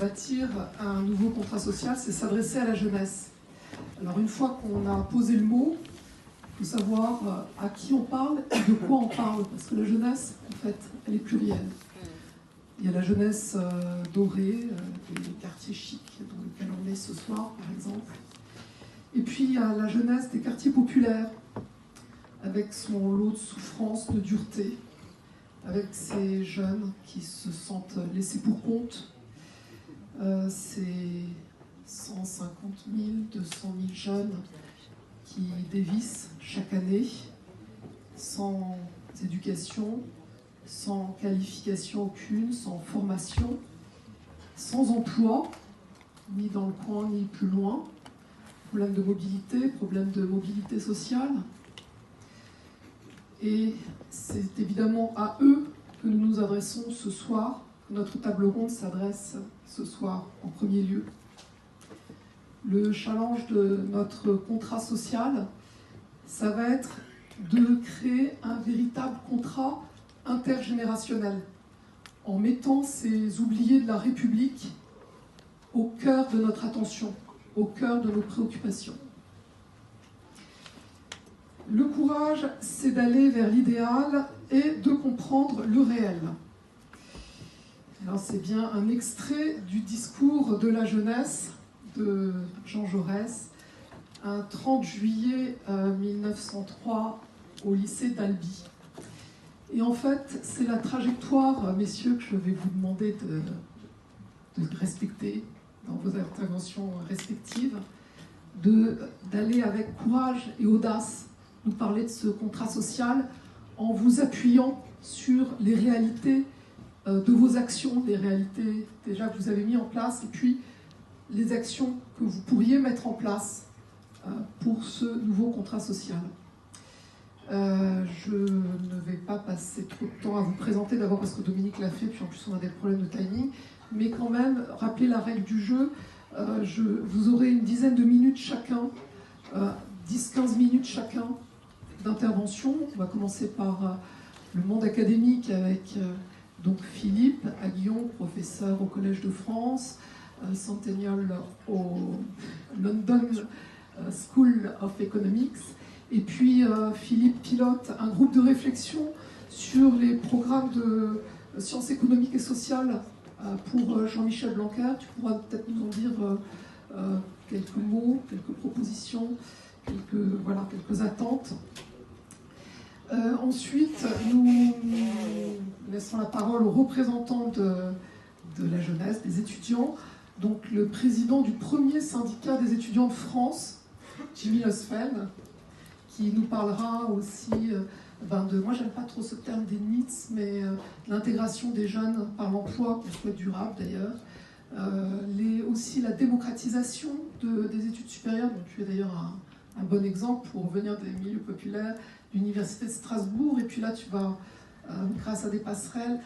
bâtir un nouveau contrat social, c'est s'adresser à la jeunesse. Alors une fois qu'on a posé le mot, il faut savoir à qui on parle et de quoi on parle, parce que la jeunesse, en fait, elle est plurielle. Il y a la jeunesse dorée, des quartiers chics dans lesquels on est ce soir, par exemple. Et puis il y a la jeunesse des quartiers populaires, avec son lot de souffrance, de dureté, avec ces jeunes qui se sentent laissés pour compte. Ces 150 000, 200 000 jeunes qui dévissent chaque année, sans éducation, sans qualification aucune, sans formation, sans emploi, ni dans le coin, ni plus loin. Problème de mobilité sociale. Et c'est évidemment à eux que nous nous adressons ce soir. Notre table ronde s'adresse ce soir en premier lieu. Le challenge de notre contrat social, ça va être de créer un véritable contrat intergénérationnel, en mettant ces oubliés de la République au cœur de notre attention, au cœur de nos préoccupations. Le courage, c'est d'aller vers l'idéal et de comprendre le réel. Alors c'est bien un extrait du discours de la jeunesse de Jean Jaurès, un 30 juillet 1903 au lycée d'Albi. Et en fait, c'est la trajectoire, messieurs, que je vais vous demander de respecter dans vos interventions respectives, d'aller avec courage et audace nous parler de ce contrat social en vous appuyant sur les réalités de vos actions, les réalités déjà que vous avez mis en place, et puis les actions que vous pourriez mettre en place pour ce nouveau contrat social. Je ne vais pas passer trop de temps à vous présenter, d'abord parce que Dominique l'a fait, puis en plus on a des problèmes de timing, mais quand même, rappelez la règle du jeu, vous aurez une dizaine de minutes chacun, 10-15 minutes chacun d'intervention. On va commencer par le monde académique avec donc Philippe Aguillon, professeur au Collège de France, Centennial au London School of Economics, et puis Philippe pilote un groupe de réflexion sur les programmes de sciences économiques et sociales pour Jean-Michel Blanquer. Tu pourras peut-être nous en dire quelques mots, quelques propositions, quelques attentes. Ensuite, nous laissons la parole aux représentants de la jeunesse, des étudiants. Donc le président du premier syndicat des étudiants de France, Jimmy Losfeld, qui nous parlera aussi moi j'aime pas trop ce terme des NEETs, mais l'intégration des jeunes par l'emploi, qu'on souhaite durable d'ailleurs, aussi la démocratisation des études supérieures, dont tu es d'ailleurs un bon exemple pour venir des milieux populaires, l'Université de Strasbourg, et puis là tu vas, grâce à des passerelles,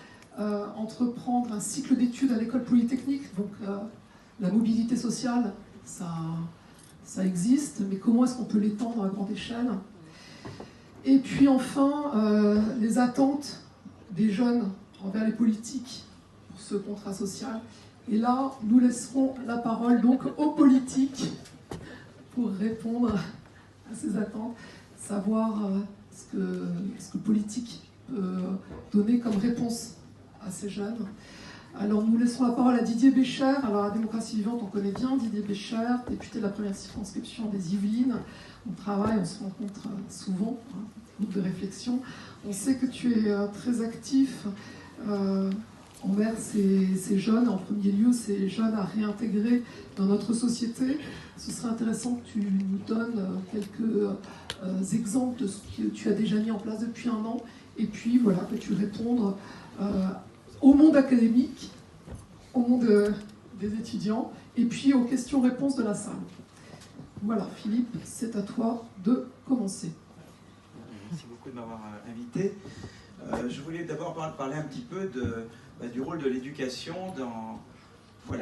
entreprendre un cycle d'études à l'école polytechnique. Donc la mobilité sociale, ça existe, mais comment est-ce qu'on peut l'étendre à grande échelle? Et puis enfin, les attentes des jeunes envers les politiques pour ce contrat social. Et là, nous laisserons la parole donc aux politiques pour répondre à ces attentes, savoir ce que politique peut donner comme réponse à ces jeunes. Alors nous laissons la parole à Didier Bécher. Alors la démocratie vivante, on connaît bien Didier Bécher, député de la première circonscription des Yvelines. On travaille, on se rencontre souvent, groupe de réflexion. On sait que tu es très actif envers ces jeunes, en premier lieu ces jeunes à réintégrer dans notre société. Ce serait intéressant que tu nous donnes quelques exemples de ce que tu as déjà mis en place depuis un an, et puis voilà, que tu répondes au monde académique, au monde des étudiants, et puis aux questions-réponses de la salle. Voilà, Philippe, c'est à toi de commencer. Merci beaucoup de m'avoir invité. Je voulais d'abord parler un petit peu du rôle de l'éducation pour